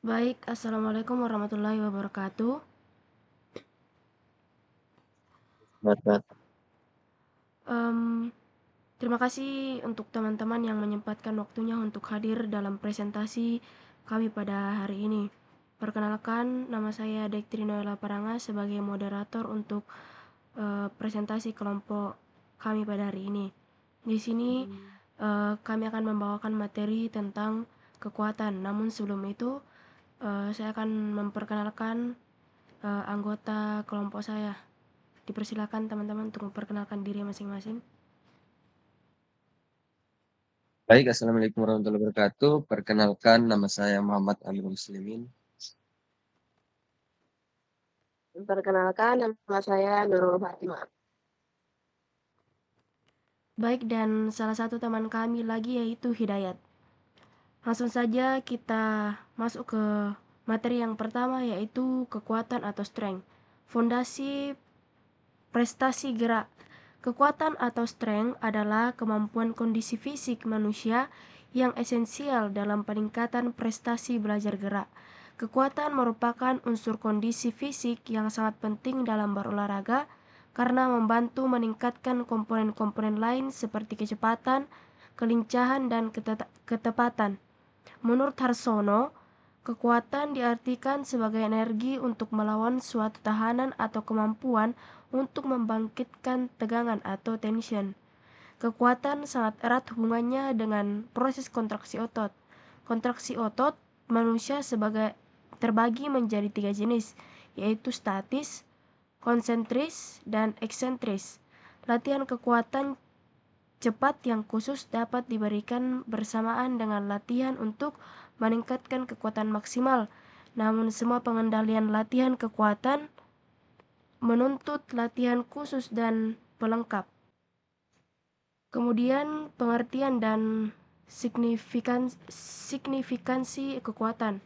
Baik, Assalamualaikum warahmatullahi wabarakatuh. Benar. Em, Terima kasih untuk teman-teman yang menyempatkan waktunya untuk hadir dalam presentasi kami pada hari ini. Perkenalkan, nama saya Dektri Noela Paranga sebagai moderator untuk presentasi kelompok kami pada hari ini. Di sini kami akan membawakan materi tentang kekuatan. Namun sebelum itu, saya akan memperkenalkan anggota kelompok saya. Dipersilakan teman-teman untuk memperkenalkan diri masing-masing. Baik, Assalamualaikum warahmatullahi wabarakatuh. Perkenalkan, nama saya Muhammad Amir Muslimin. Perkenalkan, nama saya Nurul Fatimah. Baik, dan salah satu teman kami lagi yaitu Hidayat. Langsung saja kita masuk ke materi yang pertama yaitu kekuatan atau strength. Fondasi prestasi gerak. Kekuatan atau strength adalah kemampuan kondisi fisik manusia yang esensial dalam peningkatan prestasi belajar gerak. Kekuatan merupakan unsur kondisi fisik yang sangat penting dalam berolahraga karena membantu meningkatkan komponen-komponen lain seperti kecepatan, kelincahan, dan ketepatan. Menurut Harsono, kekuatan diartikan sebagai energi untuk melawan suatu tahanan atau kemampuan untuk membangkitkan tegangan atau tension. Kekuatan sangat erat hubungannya dengan proses kontraksi otot. Kontraksi otot manusia terbagi menjadi 3 jenis, yaitu statis, konsentris, dan eksentris. Latihan kekuatan cepat yang khusus dapat diberikan bersamaan dengan latihan untuk meningkatkan kekuatan maksimal. Namun semua pengendalian latihan kekuatan menuntut latihan khusus dan pelengkap. Kemudian pengertian dan signifikansi kekuatan.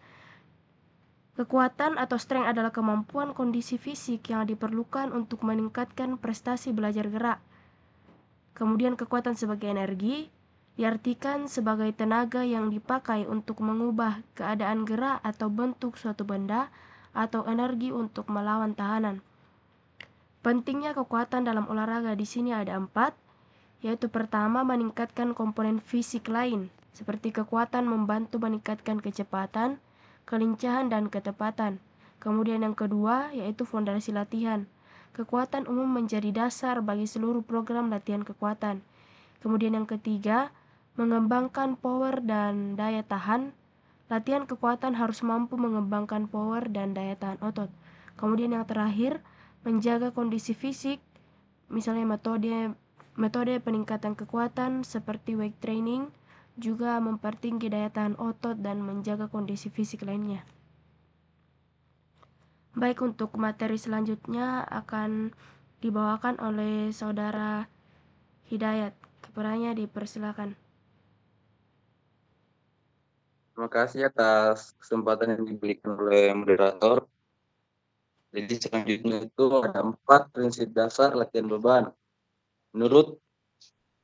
Kekuatan atau strength adalah kemampuan kondisi fisik yang diperlukan untuk meningkatkan prestasi belajar gerak. Kemudian kekuatan sebagai energi diartikan sebagai tenaga yang dipakai untuk mengubah keadaan gerak atau bentuk suatu benda atau energi untuk melawan tahanan. Pentingnya kekuatan dalam olahraga di sini ada 4, yaitu pertama meningkatkan komponen fisik lain, seperti kekuatan membantu meningkatkan kecepatan, kelincahan, dan ketepatan. Kemudian yang kedua yaitu fondasi latihan. Kekuatan umum menjadi dasar bagi seluruh program latihan kekuatan. Kemudian yang ketiga, mengembangkan power dan daya tahan. Latihan kekuatan harus mampu mengembangkan power dan daya tahan otot. Kemudian yang terakhir, menjaga kondisi fisik, misalnya metode peningkatan kekuatan seperti weight training, juga mempertinggi daya tahan otot dan menjaga kondisi fisik lainnya. Baik, untuk materi selanjutnya akan dibawakan oleh saudara Hidayat. Kepadanya dipersilakan. Terima kasih atas kesempatan yang diberikan oleh moderator. Jadi selanjutnya itu ada 4 prinsip dasar latihan beban. Menurut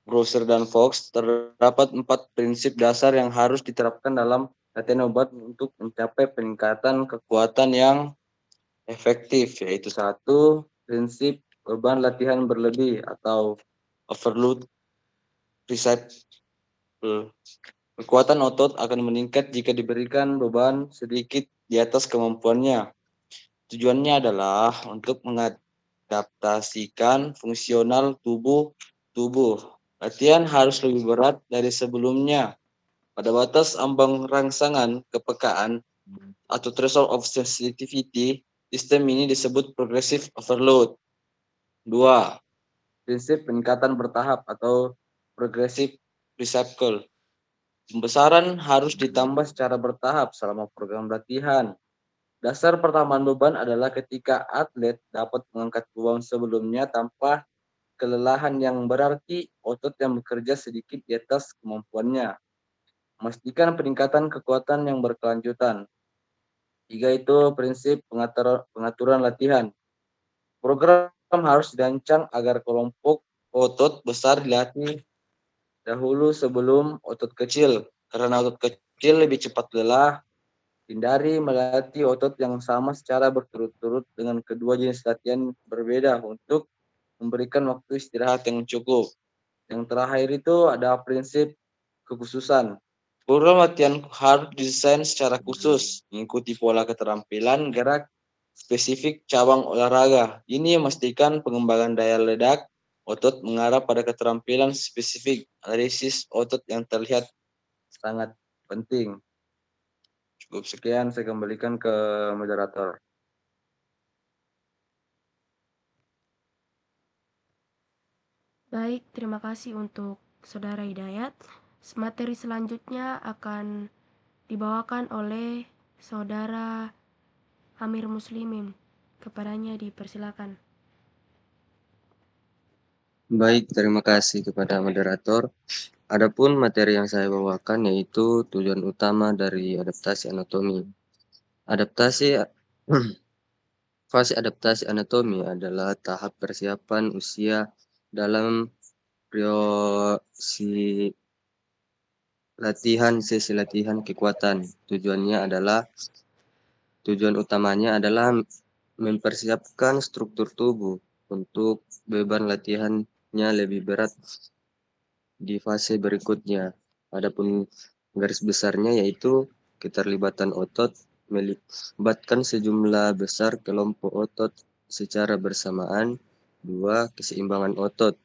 Grosser dan Fox, terdapat 4 prinsip dasar yang harus diterapkan dalam latihan beban untuk mencapai peningkatan kekuatan yang efektif, yaitu 1, prinsip beban latihan berlebih atau overload preset. Kekuatan otot akan meningkat jika diberikan beban sedikit di atas kemampuannya. Tujuannya adalah untuk mengadaptasikan fungsional tubuh. Latihan harus lebih berat dari sebelumnya. Pada batas ambang rangsangan kepekaan atau threshold of sensitivity, sistem ini disebut progressive overload. 2. Prinsip peningkatan bertahap atau progressive recycle. Pembesaran harus ditambah secara bertahap selama program latihan. Dasar pertambahan beban adalah ketika atlet dapat mengangkat beban sebelumnya tanpa kelelahan yang berarti otot yang bekerja sedikit di atas kemampuannya. Memastikan peningkatan kekuatan yang berkelanjutan. 3 itu prinsip pengaturan latihan. Program harus dirancang agar kelompok otot besar dilatih dahulu sebelum otot kecil, karena otot kecil lebih cepat lelah Hindari melatih otot yang sama secara berturut-turut dengan kedua jenis latihan berbeda untuk memberikan waktu istirahat yang cukup. Yang terakhir itu ada prinsip kekhususan. Program latihan harus didesain secara khusus, mengikuti pola keterampilan gerak spesifik cabang olahraga. Ini memastikan pengembangan daya ledak otot mengarah pada keterampilan spesifik. Analisis otot yang terlihat sangat penting. Cukup sekian, saya kembalikan ke moderator. Baik, terima kasih untuk Saudara Hidayat. Materi selanjutnya akan dibawakan oleh Saudara Amir Muslimin. Kepadanya dipersilakan. Baik, terima kasih kepada moderator. Adapun materi yang saya bawakan yaitu tujuan utama dari adaptasi anatomi. Fase adaptasi anatomi adalah tahap persiapan usia dalam sesi latihan kekuatan. Tujuan utamanya adalah mempersiapkan struktur tubuh untuk beban latihannya lebih berat di fase berikutnya. Adapun garis besarnya yaitu keterlibatan otot melibatkan sejumlah besar kelompok otot secara bersamaan. 2. Keseimbangan otot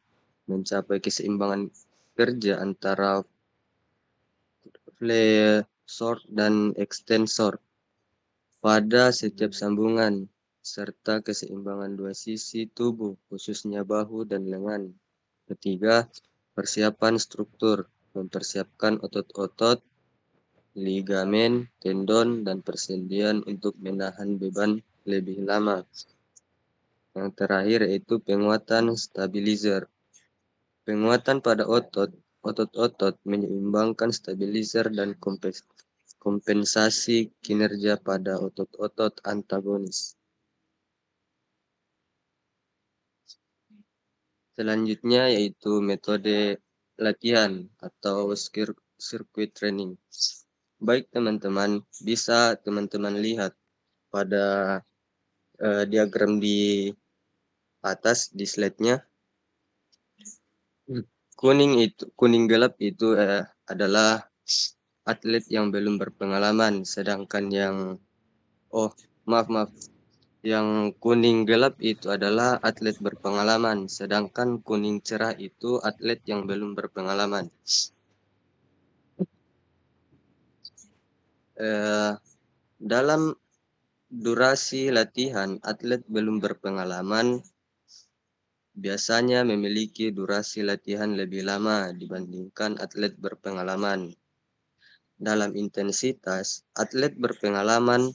mencapai keseimbangan kerja antara flexor dan extensor pada setiap sambungan, serta keseimbangan dua sisi tubuh, khususnya bahu dan lengan. Ketiga, persiapan struktur, mempersiapkan otot-otot, ligamen, tendon, dan persendian untuk menahan beban lebih lama. Yang terakhir yaitu penguatan stabilizer. Penguatan pada otot-otot menyeimbangkan stabilizer dan kompensasi kinerja pada otot-otot antagonis. Selanjutnya yaitu metode latihan atau circuit training. Baik teman-teman, bisa teman-teman lihat pada diagram di atas di slide-nya. Kuning gelap itu adalah atlet yang belum berpengalaman, sedangkan yang kuning gelap itu adalah atlet berpengalaman, sedangkan kuning cerah itu atlet yang belum berpengalaman. Dalam durasi latihan, atlet belum berpengalaman biasanya memiliki durasi latihan lebih lama dibandingkan atlet berpengalaman. Dalam intensitas, atlet berpengalaman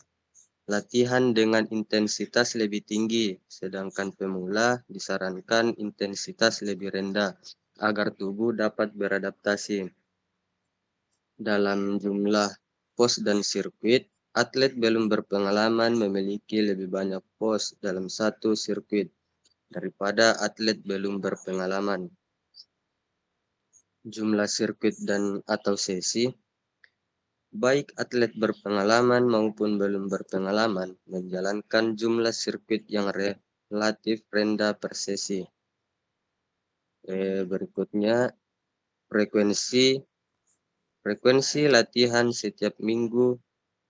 latihan dengan intensitas lebih tinggi, sedangkan pemula disarankan intensitas lebih rendah agar tubuh dapat beradaptasi. Dalam jumlah pos dan sirkuit, atlet belum berpengalaman memiliki lebih banyak pos dalam satu sirkuit daripada atlet belum berpengalaman. Jumlah sirkuit dan atau sesi, baik atlet berpengalaman maupun belum berpengalaman menjalankan jumlah sirkuit yang relatif rendah per sesi. Berikutnya, frekuensi latihan setiap minggu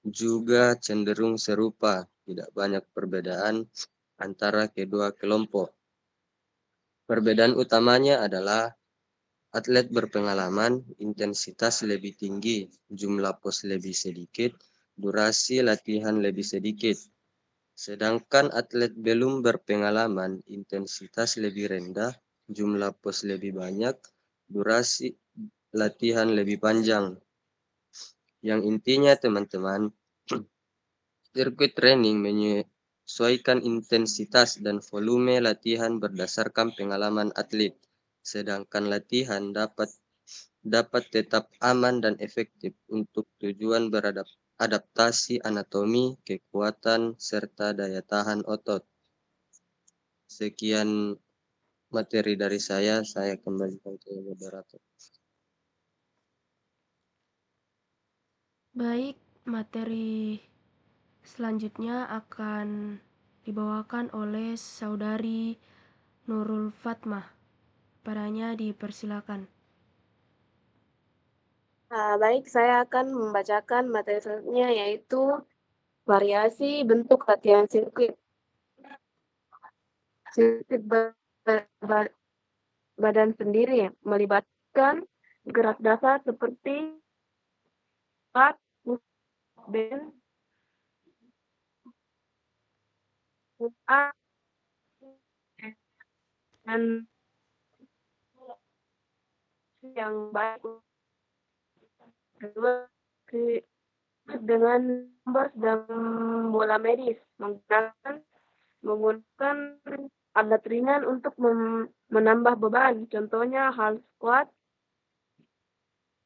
juga cenderung serupa, tidak banyak perbedaan antara kedua kelompok. Perbedaan utamanya adalah atlet berpengalaman, intensitas lebih tinggi, jumlah pos lebih sedikit, durasi latihan lebih sedikit. Sedangkan atlet belum berpengalaman, intensitas lebih rendah, jumlah pos lebih banyak, durasi latihan lebih panjang. Yang intinya teman-teman, sirkuit training menyesuaikan intensitas dan volume latihan berdasarkan pengalaman atlet. Sedangkan latihan dapat tetap aman dan efektif untuk tujuan beradaptasi anatomi, kekuatan, serta daya tahan otot. Sekian materi dari saya kembalikan ke moderator. Baik, materi selanjutnya akan dibawakan oleh Saudari Nurul Fatmah. Padanya dipersilakan. Baik, saya akan membacakan materi selanjutnya yaitu variasi bentuk latihan sirkuit. Sirkuit badan sendiri melibatkan gerak dasar seperti push, bend, pull up, dan yang baik. Kedua, dengan numbers dan bola medis menggunakan alat ringan untuk menambah beban. Contohnya hal squat,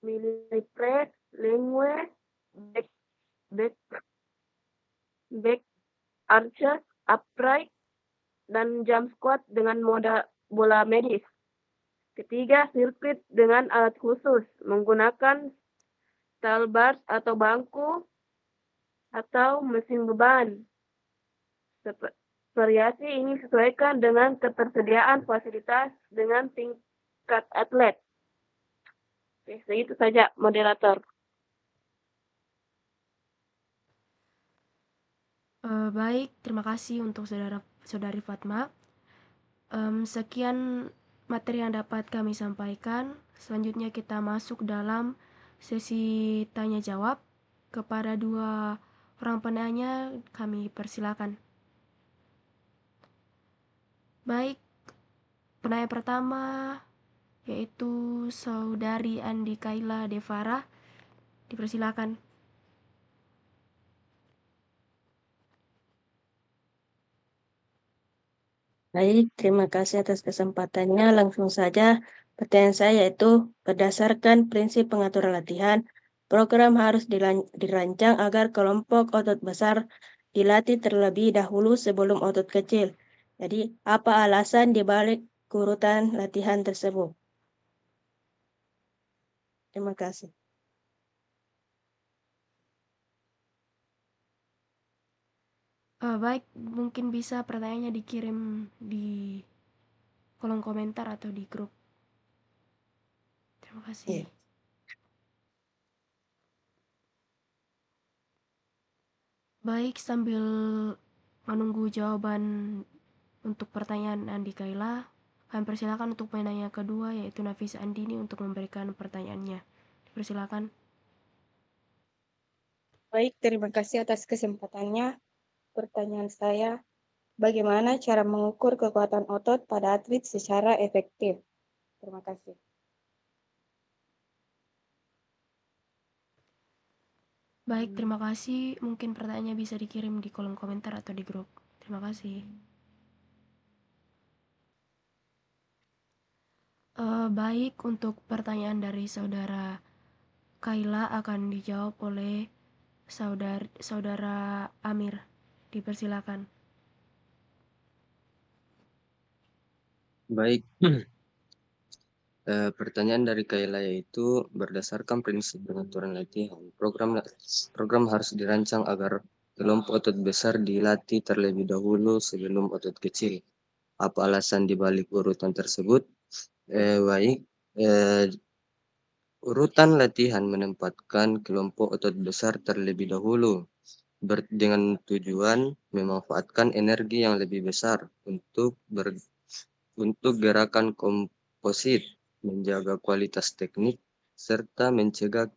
military press, lingue, back arches, upright, dan jump squat dengan moda bola medis. Ketiga, sirkuit dengan alat khusus menggunakan style bars atau bangku atau mesin beban. Variasi ini disesuaikan dengan ketersediaan fasilitas dengan tingkat atlet. Oke, segitu saja moderator. Baik, terima kasih untuk Saudari Fatma. Sekian materi yang dapat kami sampaikan. Selanjutnya kita masuk dalam sesi tanya jawab. Kepada dua orang penanya kami persilakan. Baik, penanya pertama yaitu Saudari Andi Kaila Devara. Dipersilakan. Baik, terima kasih atas kesempatannya. Langsung saja, pertanyaan saya yaitu berdasarkan prinsip pengaturan latihan, program harus dirancang agar kelompok otot besar dilatih terlebih dahulu sebelum otot kecil. Jadi, apa alasan dibalik urutan latihan tersebut? Terima kasih. Baik, mungkin bisa pertanyaannya dikirim di kolom komentar atau di grup. Terima kasih. Baik, sambil menunggu jawaban untuk pertanyaan Andi Kaila, kami persilakan untuk penanya kedua yaitu Nafisa Andini untuk memberikan pertanyaannya. Persilakan. Baik, terima kasih atas kesempatannya. Pertanyaan saya, bagaimana cara mengukur kekuatan otot pada atlet secara efektif? Terima kasih. Baik, terima kasih. Mungkin pertanyaannya bisa dikirim di kolom komentar atau di grup. Terima kasih. Baik, untuk pertanyaan dari Saudara Kaila akan dijawab oleh Saudara Amir. Dipersilakan. Baik, pertanyaan dari Kayla yaitu berdasarkan prinsip pengaturan latihan, program harus dirancang agar kelompok otot besar dilatih terlebih dahulu sebelum otot kecil. Apa alasan dibalik urutan tersebut? Baik, urutan latihan menempatkan kelompok otot besar terlebih dahulu dengan tujuan memanfaatkan energi yang lebih besar untuk gerakan komposit, menjaga kualitas teknik, serta mencegah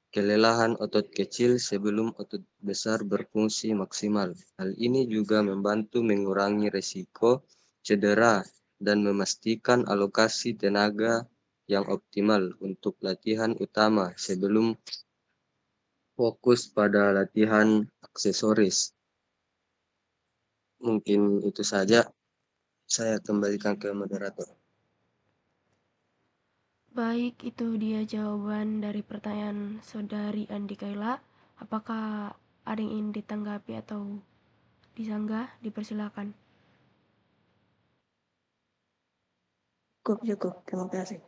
kelelahan otot kecil sebelum otot besar berfungsi maksimal. Hal ini juga membantu mengurangi risiko cedera dan memastikan alokasi tenaga yang optimal untuk latihan utama sebelum fokus pada latihan aksesoris. Mungkin itu saja. Saya kembalikan ke moderator. Baik, itu dia jawaban dari pertanyaan Saudari Andi Kaila. Apakah ada yang ingin ditanggapi atau disanggah? Dipersilakan. Cukup. Terima kasih.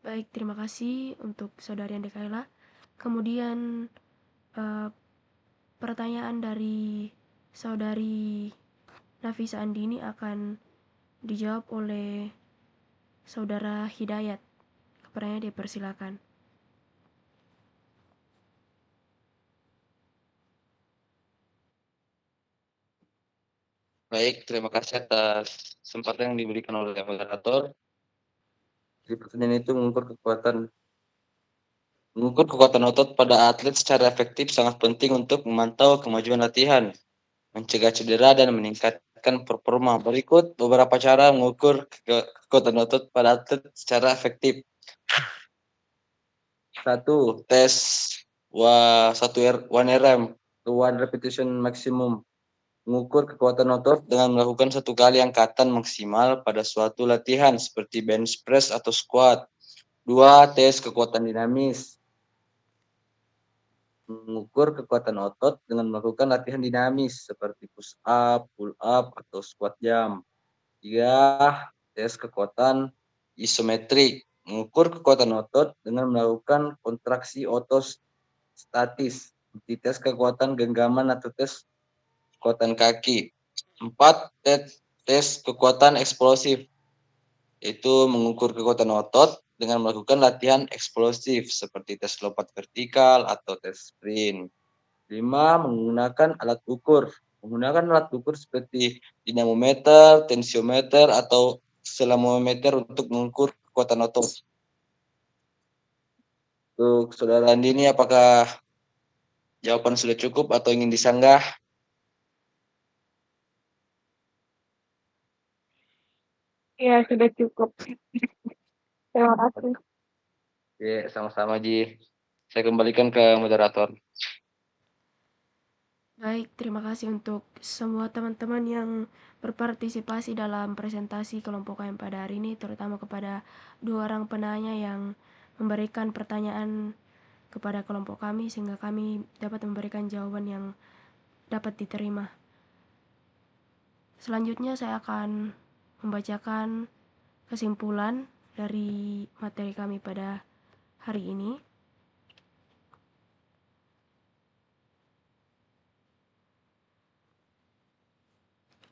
Baik, terima kasih untuk Saudari Andi Kaila. Kemudian pertanyaan dari saudari Nafisa Andini akan dijawab oleh saudara Hidayat. Kepadanya dipersilakan. Baik, terima kasih atas kesempatan yang diberikan oleh moderator. Jadi pertanyaan itu mengukur kekuatan otot pada atlet secara efektif sangat penting untuk memantau kemajuan latihan, mencegah cedera, dan meningkatkan performa. Berikut beberapa cara mengukur kekuatan otot pada atlet secara efektif. 1. Tes 1RM, one repetition maximum. Mengukur kekuatan otot dengan melakukan 1 kali angkatan maksimal pada suatu latihan seperti bench press atau squat. 2. Tes kekuatan dinamis. Mengukur kekuatan otot dengan melakukan latihan dinamis seperti push up, pull up, atau squat jump. 3. Tes kekuatan isometrik. Mengukur kekuatan otot dengan melakukan kontraksi otot statis seperti tes kekuatan genggaman atau tes kekuatan kaki. 4. Tes kekuatan eksplosif, yaitu mengukur kekuatan otot dengan melakukan latihan eksplosif seperti tes lompat vertikal atau tes sprint. 5. Menggunakan alat ukur. Menggunakan alat ukur seperti dinamometer, tensiometer, atau selamometer untuk mengukur kekuatan otot. Untuk saudara Andini, apakah jawaban sudah cukup atau ingin disanggah? Ya, sudah cukup. Terima kasih. Oke, sama-sama Ji. Saya kembalikan ke moderator. Baik, terima kasih untuk semua teman-teman yang berpartisipasi dalam presentasi kelompok KM pada hari ini, terutama kepada 2 orang penanya yang memberikan pertanyaan kepada kelompok kami sehingga kami dapat memberikan jawaban yang dapat diterima. Selanjutnya saya akan membacakan kesimpulan dari materi kami pada hari ini.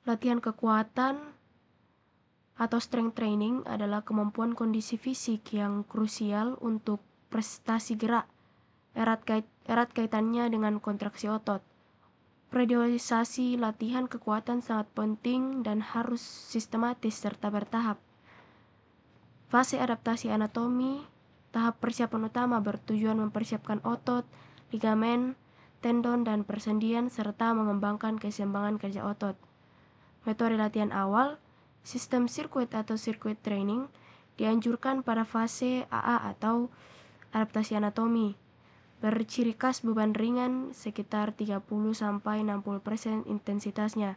Latihan kekuatan atau strength training adalah kemampuan kondisi fisik yang krusial untuk prestasi gerak. Erat kaitannya dengan kontraksi otot. Periodisasi latihan kekuatan sangat penting dan harus sistematis serta bertahap. Fase adaptasi anatomi, tahap persiapan utama bertujuan mempersiapkan otot, ligamen, tendon, dan persendian serta mengembangkan keseimbangan kerja otot. Metode latihan awal, sistem sirkuit atau circuit training, dianjurkan pada fase AA atau adaptasi anatomi. Berciri khas beban ringan sekitar 30-60% intensitasnya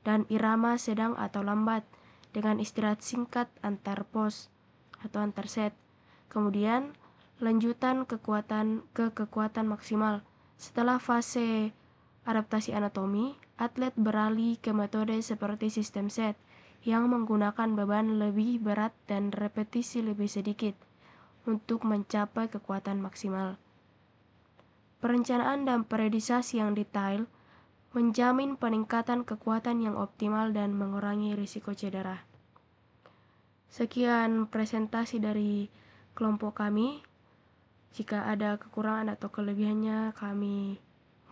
dan irama sedang atau lambat dengan istirahat singkat antar pos atau antar set. Kemudian lanjutan kekuatan maksimal. Setelah fase adaptasi anatomi, atlet beralih ke metode seperti sistem set yang menggunakan beban lebih berat dan repetisi lebih sedikit untuk mencapai kekuatan maksimal. Perencanaan dan periodisasi yang detail menjamin peningkatan kekuatan yang optimal dan mengurangi risiko cedera. Sekian presentasi dari kelompok kami. Jika ada kekurangan atau kelebihannya, kami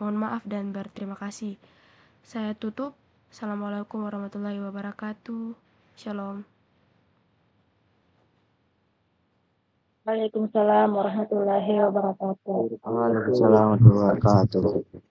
mohon maaf dan berterima kasih. Saya tutup. Assalamualaikum warahmatullahi wabarakatuh. Shalom. Waalaikumsalam warahmatullahi wabarakatuh. Waalaikumsalam warahmatullahi wabarakatuh.